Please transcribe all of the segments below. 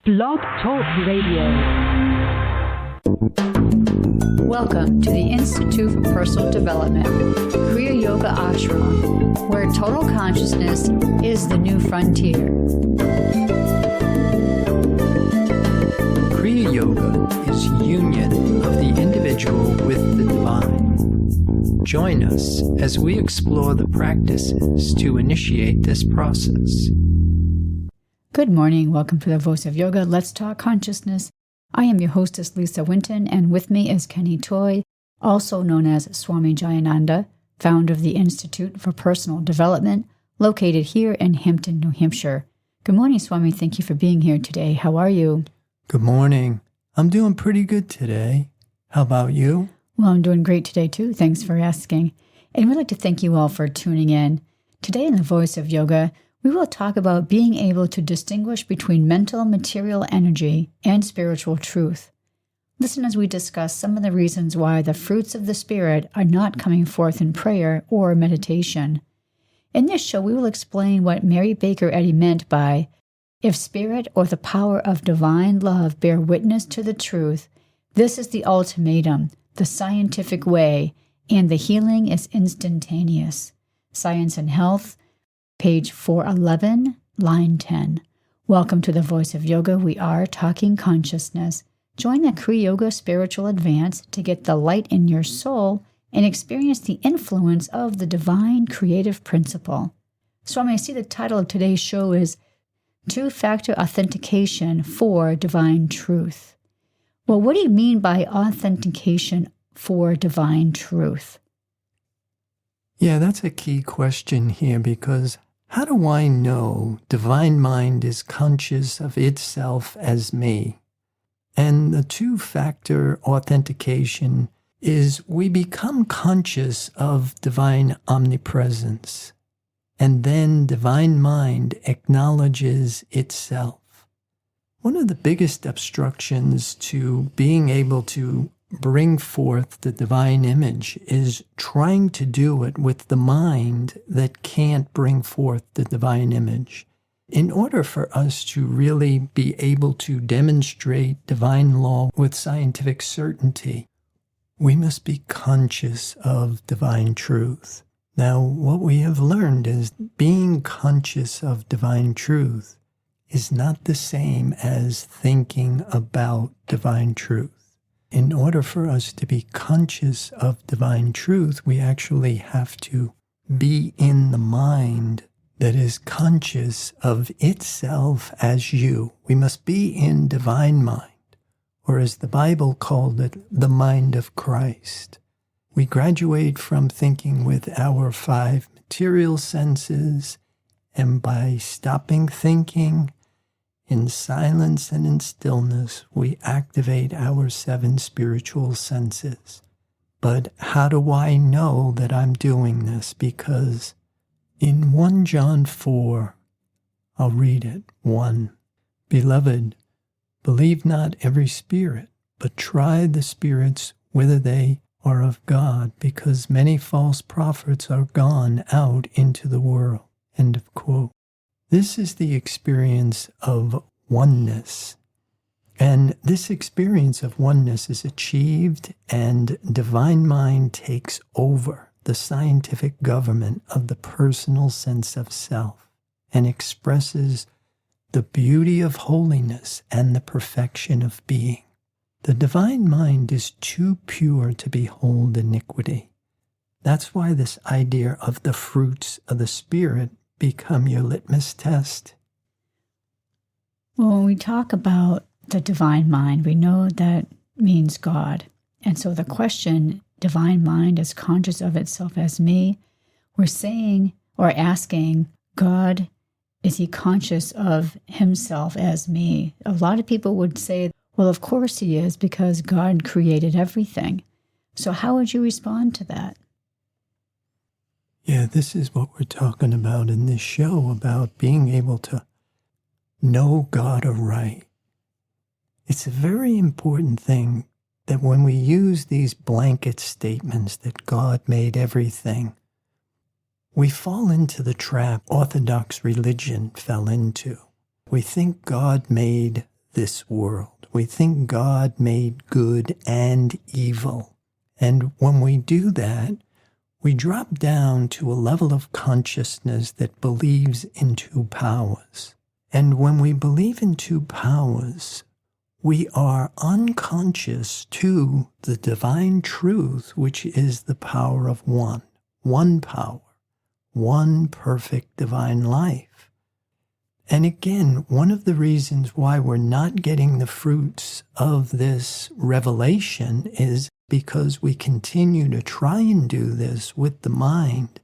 Blog Talk Radio. Welcome to the Institute for Personal Development, Kriya Yoga Ashram, where total consciousness is the new frontier. Kriya Yoga is union of the individual with the divine. Join us as we explore the practices to initiate this process. Good morning. Welcome to the Voice of Yoga. Let's Talk Consciousness. I am your hostess, Lisa Winton, and with me is Kenny Toy, also known as Swami Jayananda, founder of the Institute for Personal Development, located here in Hampton, New Hampshire. Good morning, Swami. Thank you for being here today. How are you? Good morning. I'm doing pretty good today. How about you? Well, I'm doing great today, too. Thanks for asking. And we'd like to thank you all for tuning in. Today in the Voice of Yoga, we will talk about being able to distinguish between mental, material energy and spiritual truth. Listen as we discuss some of the reasons why the fruits of the Spirit are not coming forth in prayer or meditation. In this show, we will explain what Mary Baker Eddy meant by, if spirit or the power of divine love bear witness to the truth, this is the ultimatum, the scientific way, and the healing is instantaneous. Science and Health, page 411, line 10. Welcome to the Voice of Yoga. We are talking consciousness. Join the Kriya Yoga Spiritual Advance to get the light in your soul and experience the influence of the divine creative principle. Swami, I see the title of today's show is Two-Factor Authentication for Divine Truth. Well, what do you mean by authentication for divine truth? Yeah, that's a key question here because how do I know divine mind is conscious of itself as me? And the two-factor authentication is we become conscious of divine omnipresence, and then divine mind acknowledges itself. One of the biggest obstructions to being able to bring forth the divine image is trying to do it with the mind that can't bring forth the divine image. In order for us to really be able to demonstrate divine law with scientific certainty, we must be conscious of divine truth. Now, what we have learned is being conscious of divine truth is not the same as thinking about divine truth. In order for us to be conscious of divine truth, we actually have to be in the mind that is conscious of itself as you. We must be in divine mind, or as the Bible called it, the mind of Christ. We graduate from thinking with our 5 material senses, and by stopping thinking, in silence and in stillness, we activate our 7 spiritual senses. But how do I know that I'm doing this? Because in 1 John 4, I'll read it, 1, Beloved, believe not every spirit, but try the spirits whether they are of God, because many false prophets are gone out into the world. End of quote. This is the experience of oneness. And this experience of oneness is achieved, and divine mind takes over the scientific government of the personal sense of self and expresses the beauty of holiness and the perfection of being. The divine mind is too pure to behold iniquity. That's why this idea of the fruits of the Spirit become your litmus test. Well, when we talk about the divine mind, we know that means God. And so the question, divine mind is conscious of itself as me, we're saying or asking, God, is he conscious of himself as me? A lot of people would say, well, of course he is, because God created everything. So how would you respond to that? Yeah, this is what we're talking about in this show, about being able to know God aright. It's a very important thing that when we use these blanket statements that God made everything, we fall into the trap Orthodox religion fell into. We think God made this world. We think God made good and evil. And when we do that, we drop down to a level of consciousness that believes in two powers. And when we believe in two powers, we are unconscious to the divine truth, which is the power of one power, one perfect divine life. And again, one of the reasons why we're not getting the fruits of this revelation is because we continue to try and do this with the mind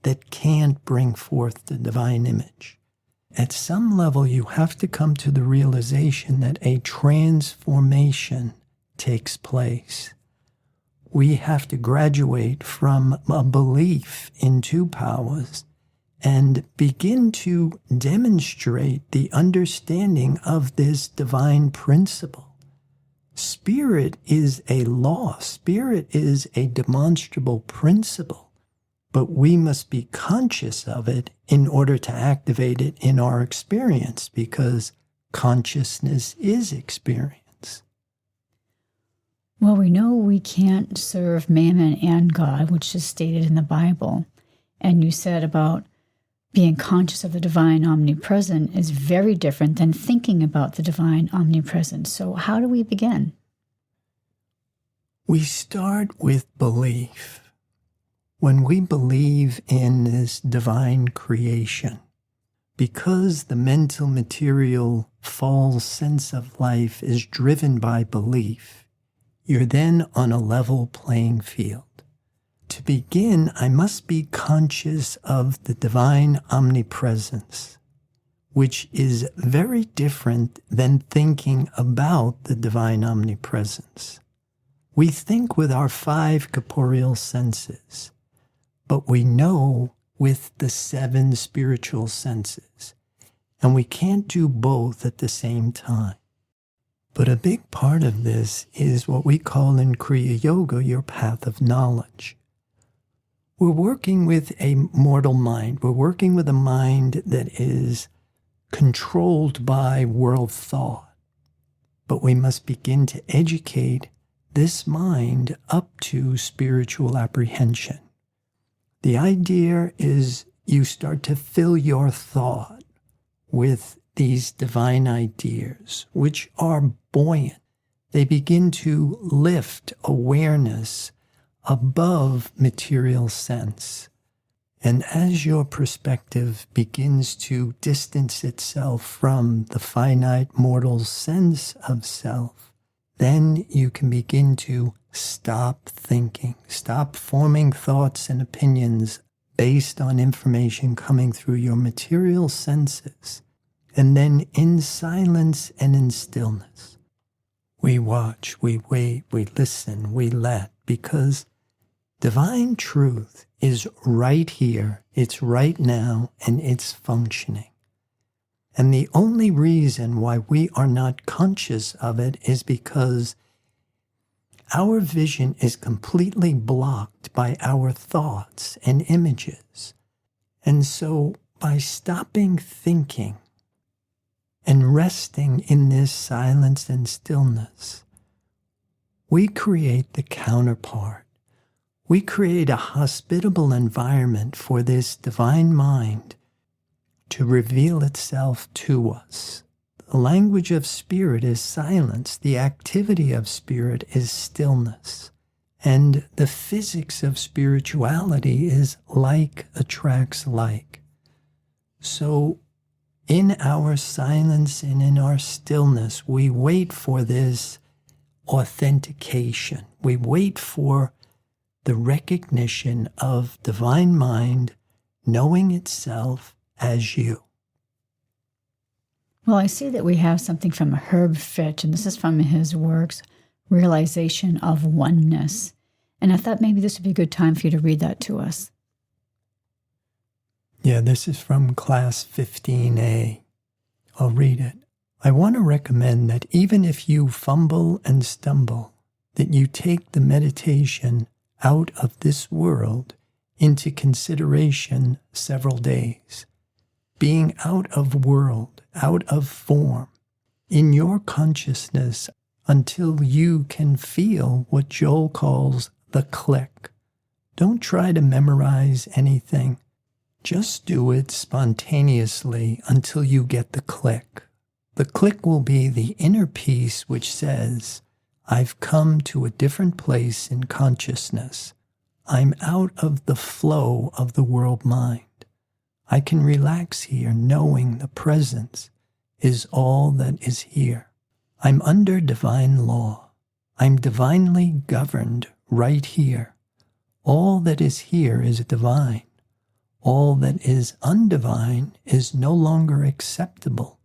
that can't bring forth the divine image. At some level, you have to come to the realization that a transformation takes place. We have to graduate from a belief in two powers and begin to demonstrate the understanding of this divine principle. Spirit is a law. Spirit is a demonstrable principle, but we must be conscious of it in order to activate it in our experience, because consciousness is experience. Well, we know we can't serve Mammon and God, which is stated in the Bible. And you said about being conscious of the divine omnipresent is very different than thinking about the divine omnipresent. So how do we begin? We start with belief. When we believe in this divine creation, because the mental, material, false sense of life is driven by belief, you're then on a level playing field. To begin, I must be conscious of the divine omnipresence, which is very different than thinking about the divine omnipresence. We think with our 5 corporeal senses, but we know with the 7 spiritual senses, and we can't do both at the same time. But a big part of this is what we call in Kriya Yoga your path of knowledge. We're working with a mortal mind. We're working with a mind that is controlled by world thought. But we must begin to educate this mind up to spiritual apprehension. The idea is you start to fill your thought with these divine ideas, which are buoyant. They begin to lift awareness above material sense. And as your perspective begins to distance itself from the finite mortal sense of self, then you can begin to stop thinking, stop forming thoughts and opinions based on information coming through your material senses. And then in silence and in stillness, we watch, we wait, we listen, we let, because divine truth is right here, it's right now, and it's functioning. And the only reason why we are not conscious of it is because our vision is completely blocked by our thoughts and images. And so by stopping thinking and resting in this silence and stillness, we create the counterpart. We create a hospitable environment for this divine mind to reveal itself to us. The language of spirit is silence. The activity of spirit is stillness. And the physics of spirituality is like attracts like. So in our silence and in our stillness, we wait for this authentication. We wait for the recognition of divine mind knowing itself as you. Well, I see that we have something from Herb Fitch, and this is from his works, Realization of Oneness. And I thought maybe this would be a good time for you to read that to us. Yeah, this is from class 15A. I'll read it. I want to recommend that even if you fumble and stumble, that you take the meditation out of this world into consideration several days. Being out of world, out of form, in your consciousness until you can feel what Joel calls the click. Don't try to memorize anything. Just do it spontaneously until you get the click. The click will be the inner peace which says, I've come to a different place in consciousness. I'm out of the flow of the world mind. I can relax here knowing the presence is all that is here. I'm under divine law. I'm divinely governed right here. All that is here is divine. All that is undivine is no longer acceptable.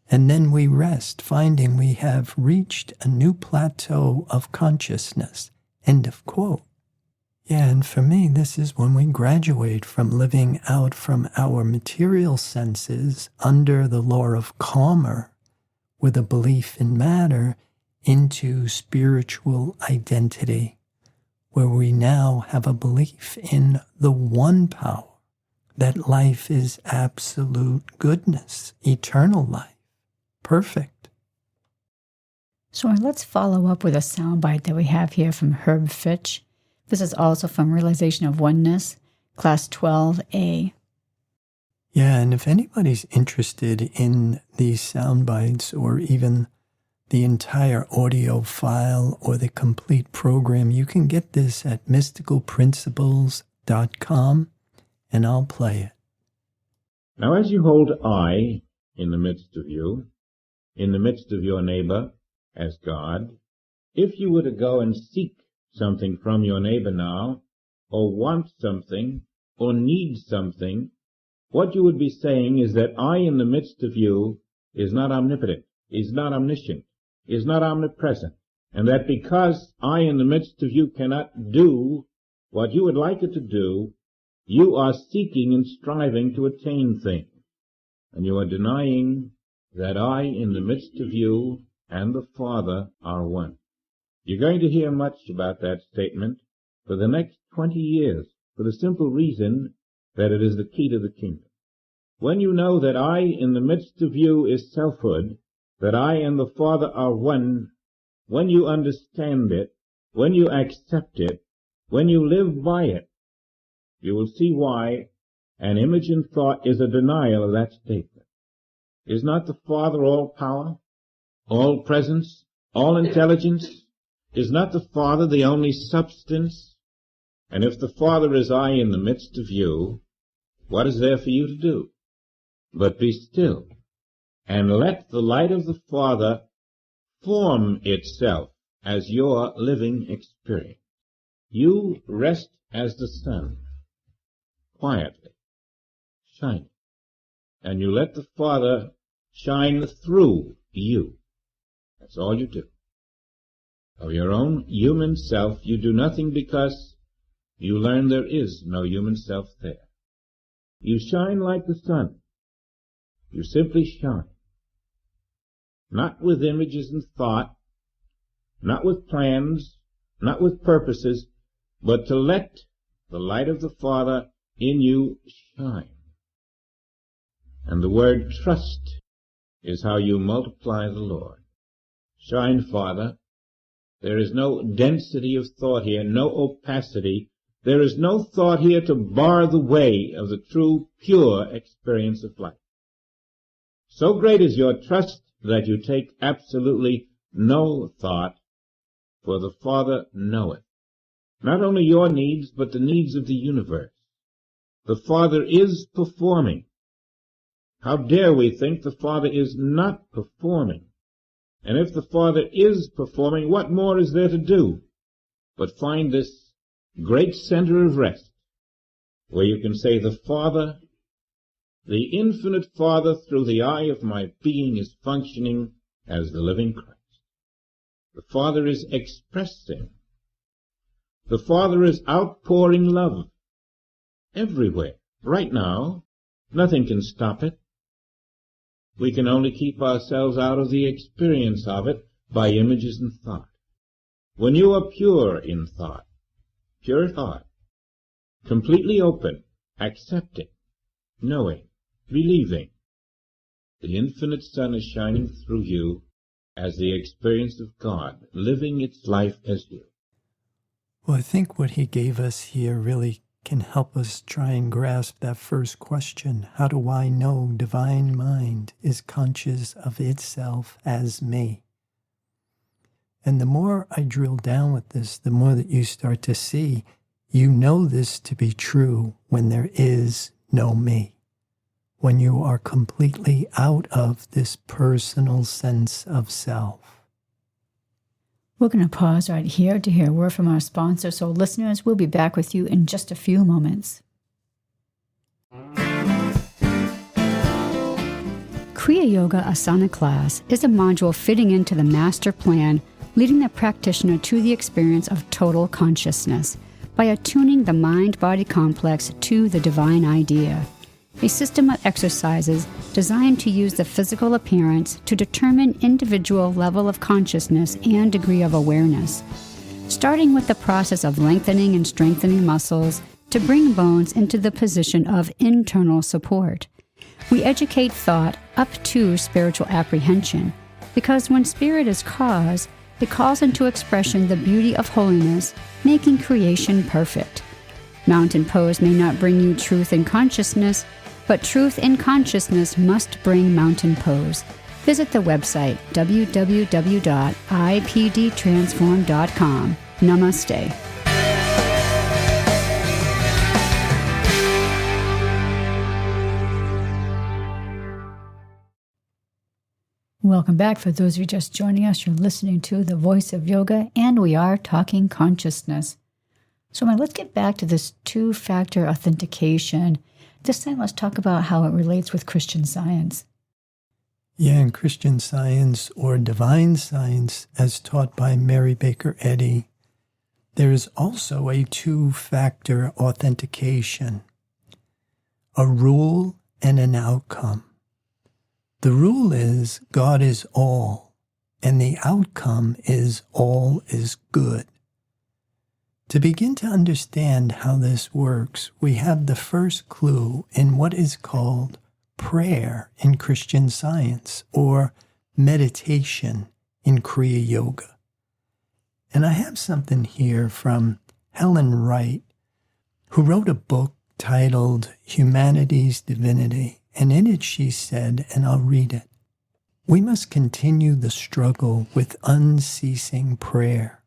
And then we rest, finding we have reached a new plateau of consciousness. End of quote. Yeah, and for me, this is when we graduate from living out from our material senses under the law of karma with a belief in matter into spiritual identity, where we now have a belief in the one power, that life is absolute goodness, eternal life, perfect. So let's follow up with a soundbite that we have here from Herb Fitch. This is also from Realization of Oneness, Class 12A. Yeah, and if anybody's interested in these sound bites or even the entire audio file or the complete program, you can get this at mysticalprinciples.com, and I'll play it. Now as you hold I in the midst of you, in the midst of your neighbor as God, if you were to go and seek something from your neighbor now, or want something, or need something, what you would be saying is that I in the midst of you is not omnipotent, is not omniscient, is not omnipresent, and that because I in the midst of you cannot do what you would like it to do, you are seeking and striving to attain things, and you are denying that I in the midst of you and the Father are one. You're going to hear much about that statement for the next 20 years, for the simple reason that it is the key to the kingdom. When you know that I in the midst of you is selfhood, that I and the Father are one, when you understand it, when you accept it, when you live by it, you will see why an image in thought is a denial of that statement. Is not the Father all power, all presence, all intelligence? Is not the Father the only substance? And if the Father is I in the midst of you, what is there for you to do? But be still, and let the light of the Father form itself as your living experience. You rest as the sun, quietly, shining, and you let the Father shine through you. That's all you do. Of your own human self, you do nothing because you learn there is no human self there. You shine like the sun. You simply shine. Not with images and thought, not with plans, not with purposes, but to let the light of the Father in you shine. And the word trust is how you multiply the Lord. Shine, Father. There is no density of thought here, no opacity. There is no thought here to bar the way of the true, pure experience of life. So great is your trust that you take absolutely no thought, for the Father knoweth not only your needs, but the needs of the universe. The Father is performing. How dare we think the Father is not performing? And if the Father is performing, what more is there to do but find this great center of rest, where you can say, the Father, the infinite Father, through the eye of my being, is functioning as the living Christ. The Father is expressing. The Father is outpouring love everywhere. Right now, nothing can stop it. We can only keep ourselves out of the experience of it by images and thought. When you are pure in thought, pure at heart, completely open, accepting, knowing, believing, The infinite sun is shining through you as the experience of God, living its life as you. Well, I think what he gave us here really can help us try and grasp that first question. How do I know divine mind is conscious of itself as me? And the more I drill down with this, the more that you start to see, you know this to be true when there is no me, when you are completely out of this personal sense of self. We're going to pause right here to hear a word from our sponsor. So listeners, we'll be back with you in just a few moments. Kriya Yoga Asana class is a module fitting into the master plan, leading the practitioner to the experience of total consciousness by attuning the mind-body complex to the divine idea. A system of exercises designed to use the physical appearance to determine individual level of consciousness and degree of awareness, starting with the process of lengthening and strengthening muscles to bring bones into the position of internal support. We educate thought up to spiritual apprehension, because when spirit is cause, it calls into expression the beauty of holiness, making creation perfect. Mountain pose may not bring you truth in consciousness, but truth in consciousness must bring mountain pose. Visit the website www.ipdtransform.com. Namaste. Welcome back. For those of you just joining us, you're listening to The Voice of Yoga, and we are talking consciousness. So now let's get back to this two-factor authentication. This time, let's talk about how it relates with Christian Science. Yeah, in Christian Science, or divine science, as taught by Mary Baker Eddy, there is also a two-factor authentication, a rule and an outcome. The rule is God is all, and the outcome is all is good. To begin to understand how this works, we have the first clue in what is called prayer in Christian Science, or meditation in Kriya Yoga. And I have something here from Helen Wright, who wrote a book titled Humanity's Divinity, and in it she said, and I'll read it, "We must continue the struggle with unceasing prayer.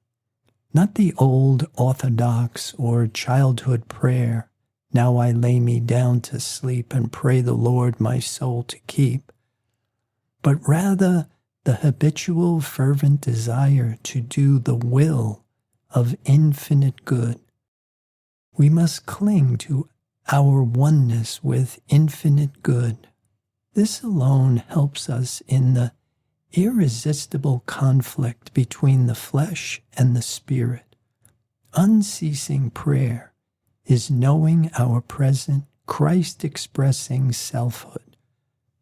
Not the old orthodox or childhood prayer, now I lay me down to sleep and pray the Lord my soul to keep, but rather the habitual fervent desire to do the will of infinite good. We must cling to our oneness with infinite good. This alone helps us in the irresistible conflict between the flesh and the spirit. Unceasing prayer is knowing our present Christ-expressing selfhood,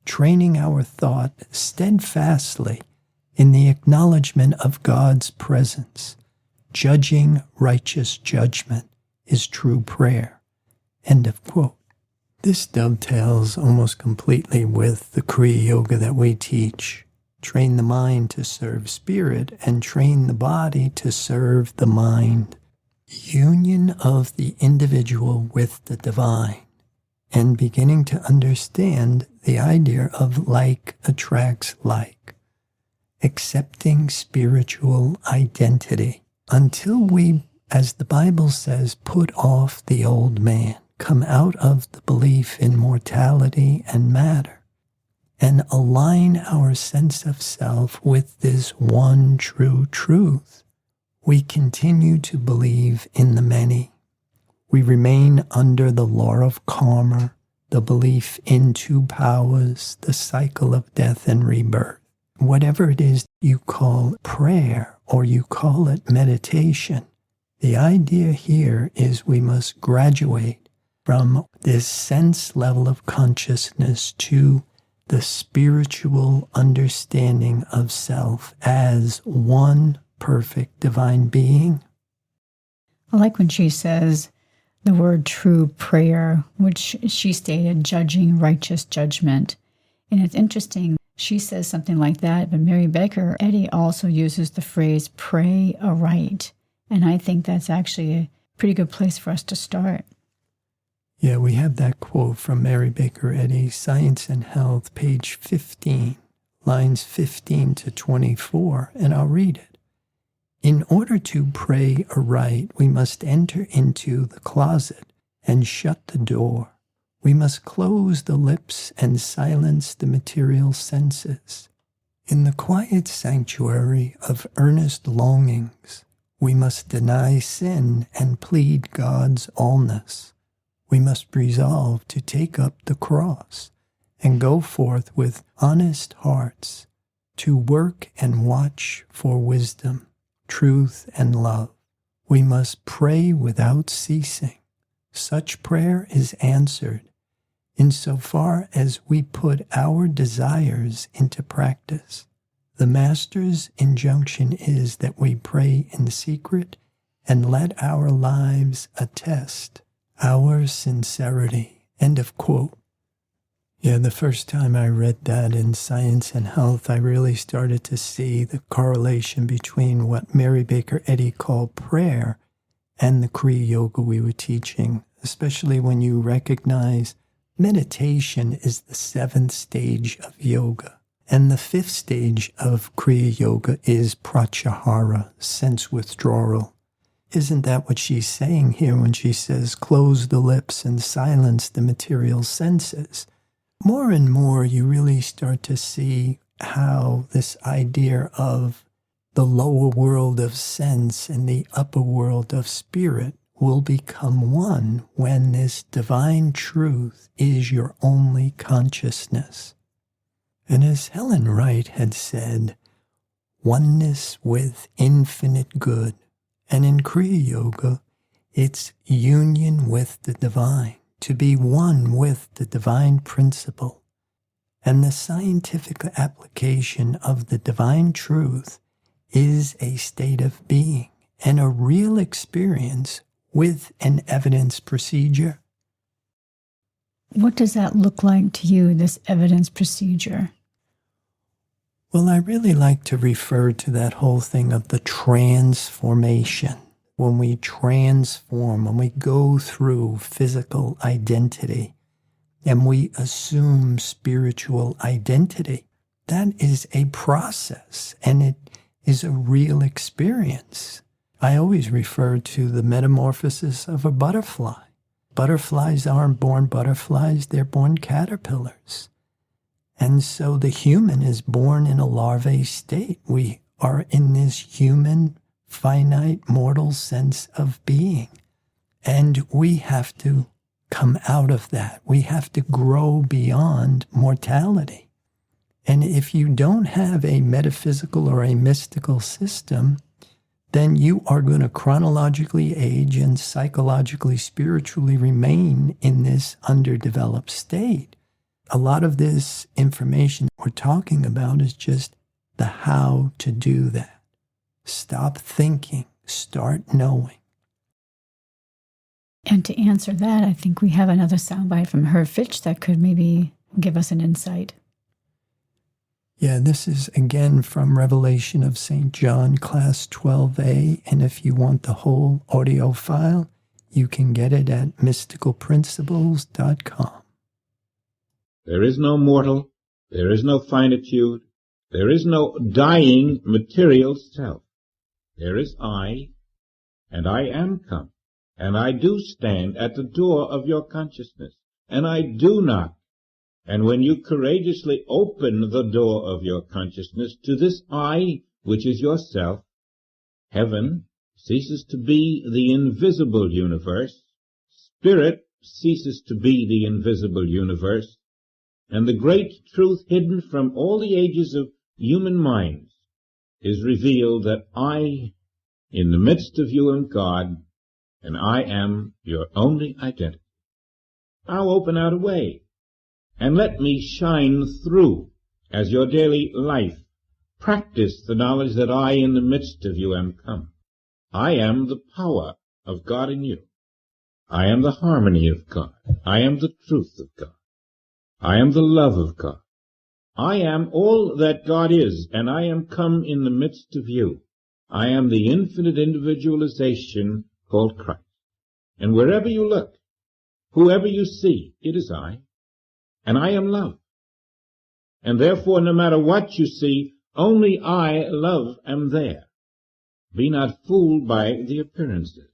training our thought steadfastly in the acknowledgement of God's presence. Judging righteous judgment is true prayer." End of quote. This dovetails almost completely with the Kriya Yoga that we teach. Train the mind to serve spirit and train the body to serve the mind. Union of the individual with the divine, and beginning to understand the idea of like attracts like. Accepting spiritual identity until we, as the Bible says, put off the old man, come out of the belief in mortality and matter, and align our sense of self with this one true truth. We continue to believe in the many. We remain under the law of karma, the belief in two powers, the cycle of death and rebirth. Whatever it is you call prayer or you call it meditation, the idea here is we must graduate from this sense level of consciousness to the spiritual understanding of self as one perfect divine being. I like when she says the word true prayer, which she stated, judging righteous judgment. And it's interesting, she says something like that, but Mary Baker Eddy also uses the phrase, pray aright. And I think that's actually a pretty good place for us to start. Yeah, we have that quote from Mary Baker Eddy, Science and Health, page 15, lines 15 to 24, and I'll read it. In order to pray aright, we must enter into the closet and shut the door. We must close the lips and silence the material senses. In the quiet sanctuary of earnest longings, we must deny sin and plead God's allness. We must resolve to take up the cross and go forth with honest hearts to work and watch for wisdom, truth, and love. We must pray without ceasing. Such prayer is answered insofar as we put our desires into practice. The Master's injunction is that we pray in secret and let our lives attest our sincerity. End of quote. Yeah, the first time I read that in Science and Health, I really started to see the correlation between what Mary Baker Eddy called prayer and the Kriya Yoga we were teaching, especially when you recognize meditation is the 7th stage of yoga. And the 5th stage of Kriya Yoga is pratyahara, sense withdrawal. Isn't that what she's saying here when she says, close the lips and silence the material senses? More and more, you really start to see how this idea of the lower world of sense and the upper world of spirit will become one when this divine truth is your only consciousness. And as Helen Wright had said, oneness with infinite good. And in Kriya Yoga, it's union with the divine, to be one with the divine principle. And the scientific application of the divine truth is a state of being and a real experience with an evidence procedure. What does that look like to you, this evidence procedure? Well, I really like to refer to that whole thing of the transformation. When we transform, when we go through physical identity and we assume spiritual identity, that is a process and it is a real experience. I always refer to the metamorphosis of a butterfly. Butterflies aren't born butterflies, they're born caterpillars. And so the human is born in a larvae state. We are in this human, finite, mortal sense of being. And we have to come out of that. We have to grow beyond mortality. And if you don't have a metaphysical or a mystical system, then you are going to chronologically age and psychologically, spiritually remain in this underdeveloped state. A lot of this information we're talking about is just the how to do that. Stop thinking, start knowing. And to answer that, I think we have another soundbite from Herb Fitch that could maybe give us an insight. Yeah, this is again from Revelation of St. John, class 12a, and if you want the whole audio file, you can get it at mysticalprinciples.com. There is no mortal, there is no finitude, there is no dying material self. There is I, and I am come, and I do stand at the door of your consciousness, and I do knock. And when you courageously open the door of your consciousness to this I, which is yourself, heaven ceases to be the invisible universe, spirit ceases to be the invisible universe, and the great truth hidden from all the ages of human minds is revealed that I, in the midst of you, am God, and I am your only identity. Now open out a way, and let me shine through as your daily life. Practice the knowledge that I, in the midst of you, am come. I am the power of God in you. I am the harmony of God. I am the truth of God. I am the love of God. I am all that God is, and I am come in the midst of you. I am the infinite individualization called Christ. And wherever you look, whoever you see, it is I, and I am love. And therefore, no matter what you see, only I, love, am there. Be not fooled by the appearances.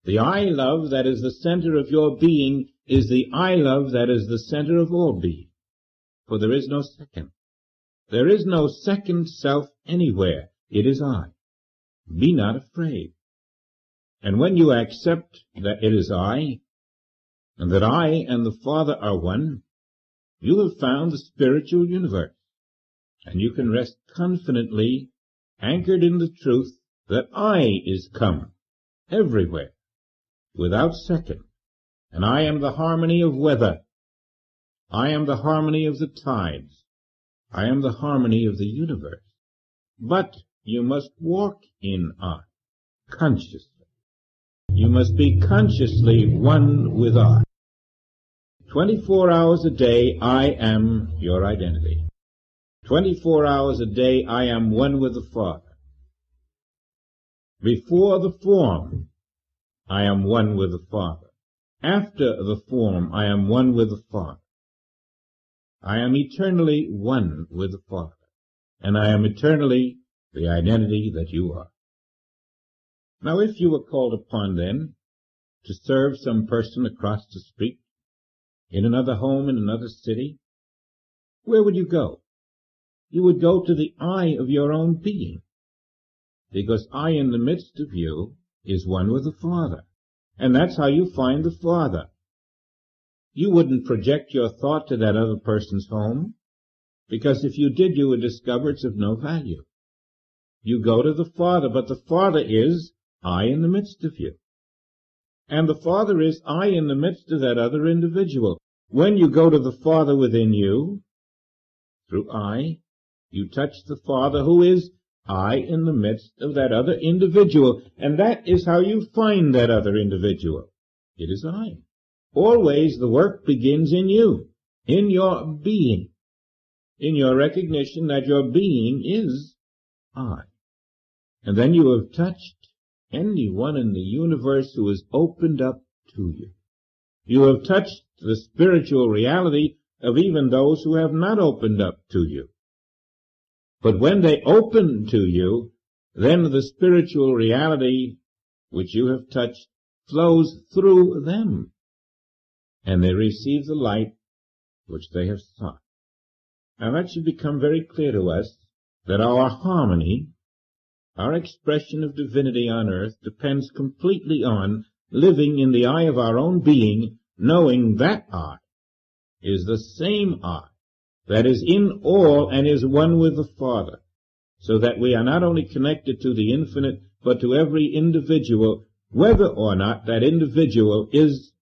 The I love that is the center of your being is the I love that is the center of all being. For there is no second. There is no second self anywhere. It is I. Be not afraid. And when you accept that it is I, and that I and the Father are one, you have found the spiritual universe, and you can rest confidently, anchored in the truth that I is come, everywhere, without second, and I am the harmony of weather. I am the harmony of the tides. I am the harmony of the universe. But you must walk in I, consciously. You must be consciously one with I. 24 hours a day, I am your identity. 24 hours a day, I am one with the Father. Before the form, I am one with the Father. After the form, I am one with the Father. I am eternally one with the Father, and I am eternally the identity that you are. Now, if you were called upon, then, to serve some person across the street, in another home, in another city, where would you go? You would go to the I of your own being, because I in the midst of you is one with the Father, and that's how you find the Father. You wouldn't project your thought to that other person's home, because if you did, you would discover it's of no value. You go to the Father, but the Father is I in the midst of you. And the Father is I in the midst of that other individual. When you go to the Father within you, through I, you touch the Father who is I in the midst of that other individual. And that is how you find that other individual. It is I. Always the work begins in you, in your being, in your recognition that your being is I. And then you have touched anyone in the universe who is opened up to you. You have touched the spiritual reality of even those who have not opened up to you. But when they open to you, then the spiritual reality which you have touched flows through them, and they receive the light which they have sought. Now that should become very clear to us that our harmony, our expression of divinity on earth, depends completely on living in the I of our own being, knowing that I is the same I that is in all and is one with the Father, so that we are not only connected to the infinite, but to every individual, whether or not that individual is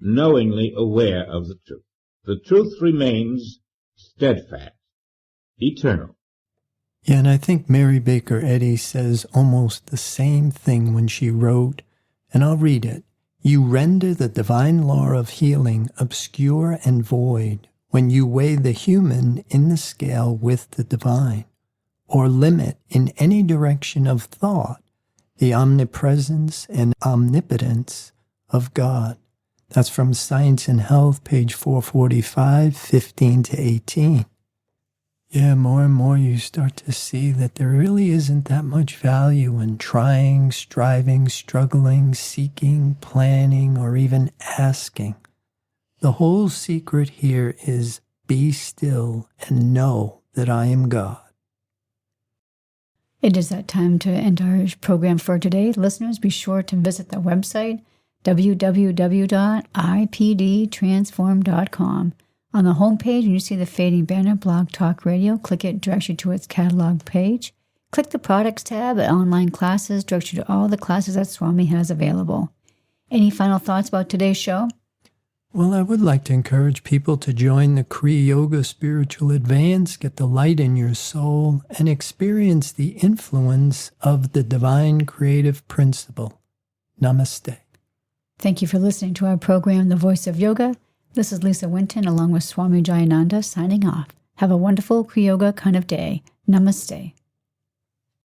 knowingly aware of the truth. The truth remains steadfast, eternal. Yeah, and I think Mary Baker Eddy says almost the same thing when she wrote, and I'll read it. You render the divine law of healing obscure and void when you weigh the human in the scale with the divine, or limit in any direction of thought the omnipresence and omnipotence of God. That's from Science and Health, page 445, 15 to 18. Yeah, more and more you start to see that there really isn't that much value in trying, striving, struggling, seeking, planning, or even asking. The whole secret here is be still and know that I am God. It is that time to end our program for today. Listeners, be sure to visit the website, www.ipdtransform.com. On the homepage, you see the fading banner, Blog Talk Radio. Click it, directs you to its catalog page. Click the Products tab at Online Classes, directs you to all the classes that Swami has available. Any final thoughts about today's show? Well, I would like to encourage people to join the Kriya Yoga Spiritual Advance, get the light in your soul, and experience the influence of the divine creative principle. Namaste. Thank you for listening to our program, The Voice of Yoga. This is Lisa Winton, along with Swami Jayananda, signing off. Have a wonderful Kriya Yoga kind of day. Namaste.